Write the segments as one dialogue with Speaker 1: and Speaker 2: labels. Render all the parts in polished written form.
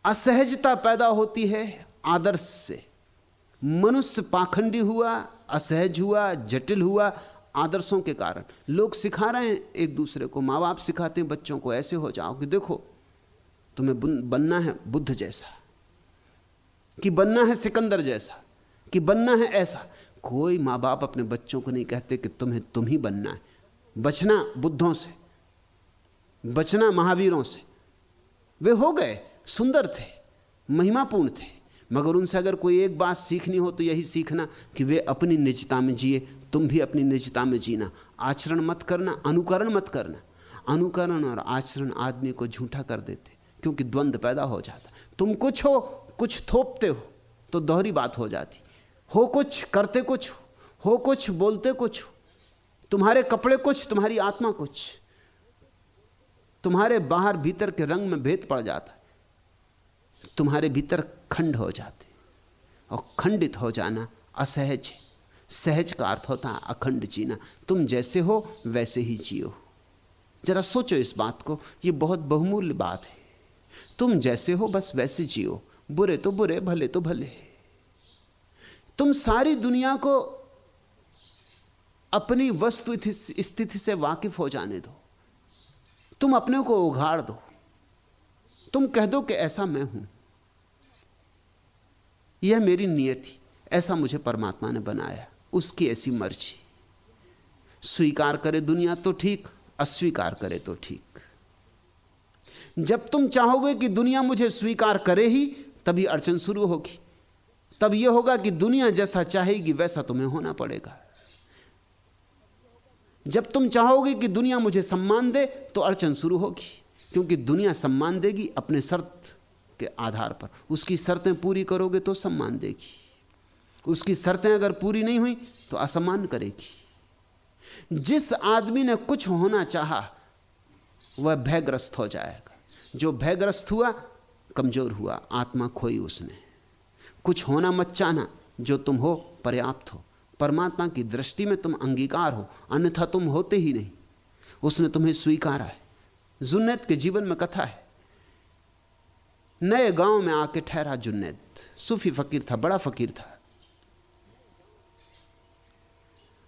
Speaker 1: असहजता पैदा होती है आदर्श से। मनुष्य पाखंडी हुआ, असहज हुआ, जटिल हुआ आदर्शों के कारण। लोग सिखा रहे हैं एक दूसरे को, माँ बाप सिखाते हैं बच्चों को, ऐसे हो जाओ कि देखो तुम्हें बनना है बुद्ध जैसा, कि बनना है सिकंदर जैसा, कि बनना है ऐसा। कोई माँ बाप अपने बच्चों को नहीं कहते कि तुम्हें तुम ही बनना है। बचना बुद्धों से, बचना महावीरों से। वे हो गए, सुंदर थे, महिमापूर्ण थे, मगर उनसे अगर कोई एक बात सीखनी हो तो यही सीखना कि वे अपनी निजता में जिए, तुम भी अपनी निजता में जीना। आचरण मत करना, अनुकरण मत करना। अनुकरण और आचरण आदमी को झूठा कर देते, क्योंकि द्वंद्व पैदा हो जाता। तुम कुछ हो, कुछ थोपते हो तो दोहरी बात हो जाती। हो कुछ, करते कुछ हो कुछ, बोलते कुछ। तुम्हारे कपड़े कुछ, तुम्हारी आत्मा कुछ। तुम्हारे बाहर भीतर के रंग में भेद पड़ जाता, तुम्हारे भीतर खंड हो जाते। और खंडित हो जाना असहज है। सहज का अर्थ होता है अखंड जीना। तुम जैसे हो वैसे ही जियो। जरा सोचो इस बात को, ये बहुत बहुमूल्य बात है। तुम जैसे हो बस वैसे जियो, बुरे तो बुरे, भले तो भले। तुम सारी दुनिया को अपनी वस्तु स्थिति से वाकिफ हो जाने दो। तुम अपने को उघाड़ दो। तुम कह दो कि ऐसा मैं हूं, यह मेरी नियति, ऐसा मुझे परमात्मा ने बनाया, उसकी ऐसी मर्जी। स्वीकार करे दुनिया तो ठीक, अस्वीकार करे तो ठीक। जब तुम चाहोगे कि दुनिया मुझे स्वीकार करे ही, तभी अड़चन शुरू होगी। तब यह होगा कि दुनिया जैसा चाहेगी वैसा तुम्हें होना पड़ेगा। जब तुम चाहोगे कि दुनिया मुझे सम्मान दे तो अड़चन शुरू होगी, क्योंकि दुनिया सम्मान देगी अपने शर्त के आधार पर। उसकी शर्तें पूरी करोगे तो सम्मान देगी, उसकी शर्तें अगर पूरी नहीं हुई तो असम्मान करेगी। जिस आदमी ने कुछ होना चाहा वह भयग्रस्त हो जाएगा। जो भयग्रस्त हुआ कमजोर हुआ, आत्मा खोई उसने। कुछ होना मत चाहना, जो तुम हो पर्याप्त हो। परमात्मा की दृष्टि में तुम अंगीकार हो, अन्यथा तुम होते ही नहीं। उसने तुम्हें स्वीकारा है। जुन्नैद के जीवन में कथा है। नए गांव में आके ठहरा जुन्नैद। सूफी फकीर था, बड़ा फकीर था।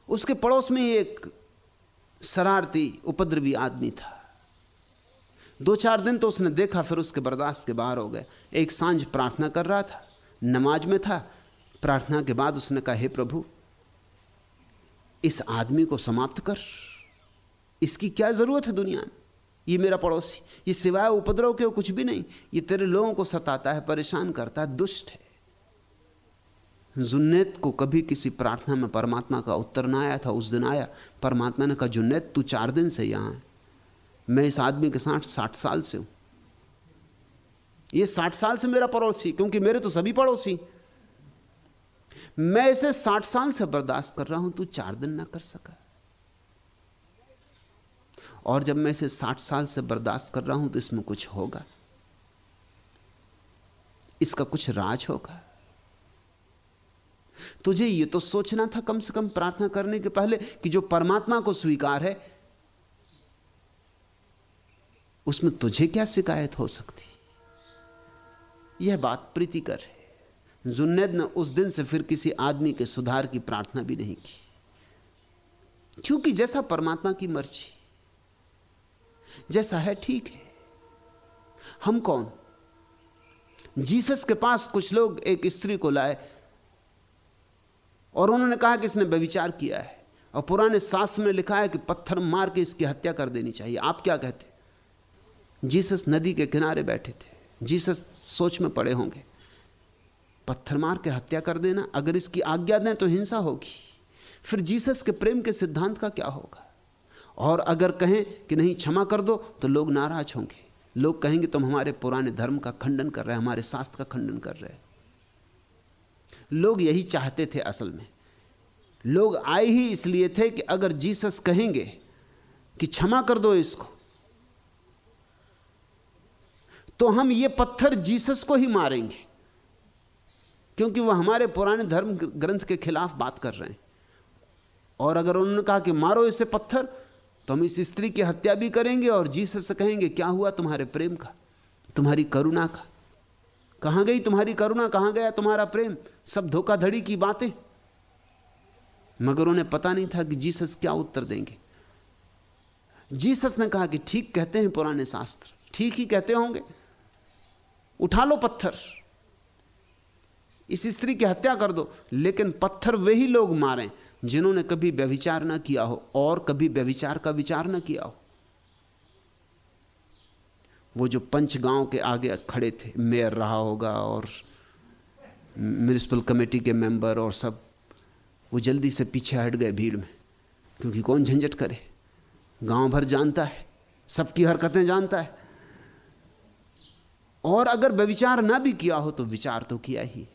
Speaker 1: उसके पड़ोस में एक शरारती उपद्रवी आदमी था। 2-4 दिन तो उसने देखा, फिर उसके बर्दाश्त के बाहर हो गए। एक सांझ प्रार्थना कर रहा था, नमाज में था। प्रार्थना के बाद उसने कहा, हे प्रभु, इस आदमी को समाप्त कर। इसकी क्या जरूरत है दुनिया में? ये मेरा पड़ोसी, ये सिवाय उपद्रव के कुछ भी नहीं। ये तेरे लोगों को सताता है, परेशान करता है, दुष्ट है। जुन्नैद को कभी किसी प्रार्थना में परमात्मा का उत्तर ना आया था। उस दिन आया। परमात्मा ने कहा, जुन्नैद तू 4 दिन से यहां है। मैं इस आदमी के साथ 60 साल से हूं। ये 60 साल से मेरा पड़ोसी, क्योंकि मेरे तो सभी पड़ोसी। मैं इसे 60 साल से बर्दाश्त कर रहा हूं, तू 4 दिन ना कर सका। और जब मैं इसे 60 साल से बर्दाश्त कर रहा हूं तो इसमें कुछ होगा, इसका कुछ राज होगा। तुझे ये तो सोचना था कम से कम प्रार्थना करने के पहले कि जो परमात्मा को स्वीकार है उसमें तुझे क्या शिकायत हो सकती। यह बात प्रीतिकर है। जुन्नैद ने उस दिन से फिर किसी आदमी के सुधार की प्रार्थना भी नहीं की, क्योंकि जैसा परमात्मा की मर्जी, जैसा है ठीक है। हम कौन? जीसस के पास कुछ लोग एक स्त्री को लाए और उन्होंने कहा कि इसने व्यभिचार किया है, और पुराने शास्त्र में लिखा है कि पत्थर मार के इसकी हत्या कर देनी चाहिए। आप क्या कहते? जीसस नदी के किनारे बैठे थे। जीसस सोच में पड़े होंगे, पत्थर मार के हत्या कर देना, अगर इसकी आज्ञा दें तो हिंसा होगी। फिर जीसस के प्रेम के सिद्धांत का क्या होगा? और अगर कहें कि नहीं क्षमा कर दो तो लोग नाराज होंगे। लोग कहेंगे तुम हमारे पुराने धर्म का खंडन कर रहे हैं, हमारे शास्त्र का खंडन कर रहे हैं। लोग यही चाहते थे। असल में लोग आए ही इसलिए थे कि अगर जीसस कहेंगे कि क्षमा कर दो इसको, तो हम ये पत्थर जीसस को ही मारेंगे, क्योंकि वह हमारे पुराने धर्म ग्रंथ के खिलाफ बात कर रहे हैं। और अगर उन्होंने कहा कि मारो इसे पत्थर, तो हम इस स्त्री की हत्या भी करेंगे और जीसस से कहेंगे क्या हुआ तुम्हारे प्रेम का, तुम्हारी करुणा का। कहां गई तुम्हारी करुणा, कहां गया तुम्हारा प्रेम? सब धोखाधड़ी की बातें। मगर उन्हें पता नहीं था कि जीसस क्या उत्तर देंगे। जीसस ने कहा कि ठीक कहते हैं पुराने शास्त्र, ठीक ही कहते होंगे, उठा लो पत्थर, इस स्त्री की हत्या कर दो। लेकिन पत्थर वही लोग मारें जिन्होंने कभी व्यभिचार ना किया हो और कभी व्यभिचार का विचार ना किया हो। वो जो पंचगांव के आगे खड़े थे, मेयर रहा होगा और म्युनिसिपल कमेटी के मेंबर और सब, वो जल्दी से पीछे हट गए भीड़ में, क्योंकि कौन झंझट करे, गांव भर जानता है, सबकी हरकतें जानता है। और अगर व्यभिचार ना भी किया हो तो विचार तो किया ही।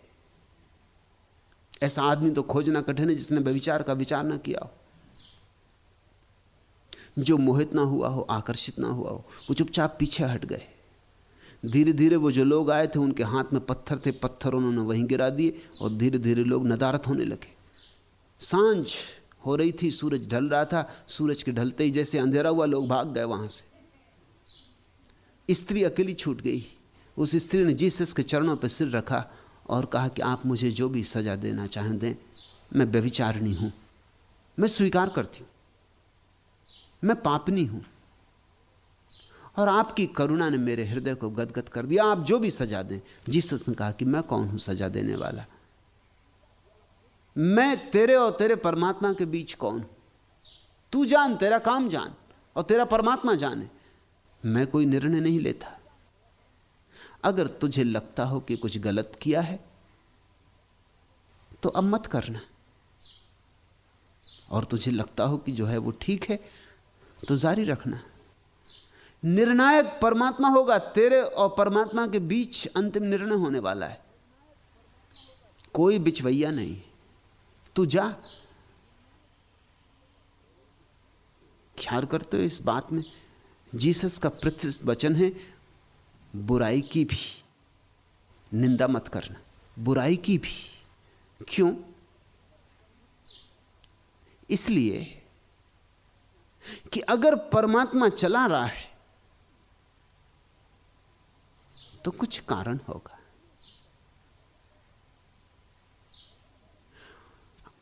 Speaker 1: ऐसा आदमी तो खोजना कठिन है जिसने व्यभिचार का विचार ना किया हो, जो मोहित ना हुआ हो, आकर्षित ना हुआ हो। वो चुपचाप पीछे हट गए। धीरे धीरे वो जो लोग आए थे उनके हाथ में पत्थर थे, पत्थर उन्होंने वहीं गिरा दिए और धीरे धीरे लोग नदारत होने लगे। सांझ हो रही थी, सूरज ढल रहा था। सूरज के ढलते ही जैसे अंधेरा हुआ, लोग भाग गए वहां से। स्त्री अकेली छूट गई। उस स्त्री ने जीसस के चरणों पर सिर रखा और कहा कि आप मुझे जो भी सजा देना चाहें दें, मैं व्यभिचारिणी हूं, मैं स्वीकार करती हूं, मैं पापनी हूं, और आपकी करुणा ने मेरे हृदय को गदगद कर दिया, आप जो भी सजा दें। जीसस ने कहा कि मैं कौन हूं सजा देने वाला? मैं तेरे और तेरे परमात्मा के बीच कौन हूं? तू जान, तेरा काम जान और तेरा परमात्मा जाने। मैं कोई निर्णय नहीं लेता। अगर तुझे लगता हो कि कुछ गलत किया है तो अब मत करना, और तुझे लगता हो कि जो है वो ठीक है तो जारी रखना। निर्णायक परमात्मा होगा, तेरे और परमात्मा के बीच अंतिम निर्णय होने वाला है, कोई बिचवैया नहीं। तू जा। ख्याल करते हो इस बात में? जीसस का प्रतिष्ठित वचन है, बुराई की भी निंदा मत करना, बुराई की भी। क्यों? इसलिए कि अगर परमात्मा चला रहा है तो कुछ कारण होगा।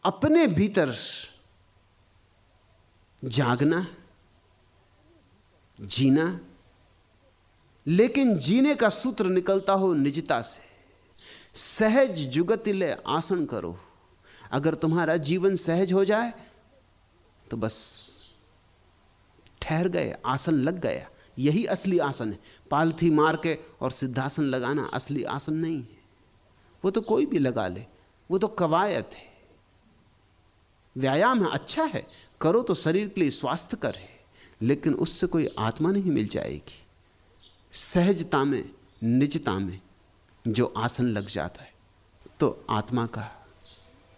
Speaker 1: अपने भीतर जागना, जीना, लेकिन जीने का सूत्र निकलता हो निजता से। सहज जुगतिले आसन करो। अगर तुम्हारा जीवन सहज हो जाए तो बस ठहर गए, आसन लग गया। यही असली आसन है। पालथी मार के और सिद्धासन लगाना असली आसन नहीं है। वो तो कोई भी लगा ले, वो तो कवायद है, व्यायाम है, अच्छा है, करो तो शरीर के लिए स्वास्थ्यकर है, लेकिन उससे कोई आत्मा नहीं मिल जाएगी। सहजता में, निजता में जो आसन लग जाता है तो आत्मा का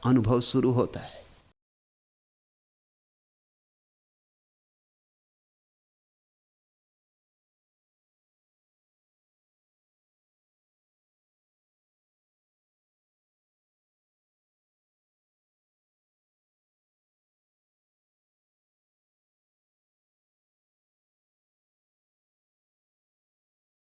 Speaker 1: अनुभव शुरू होता है।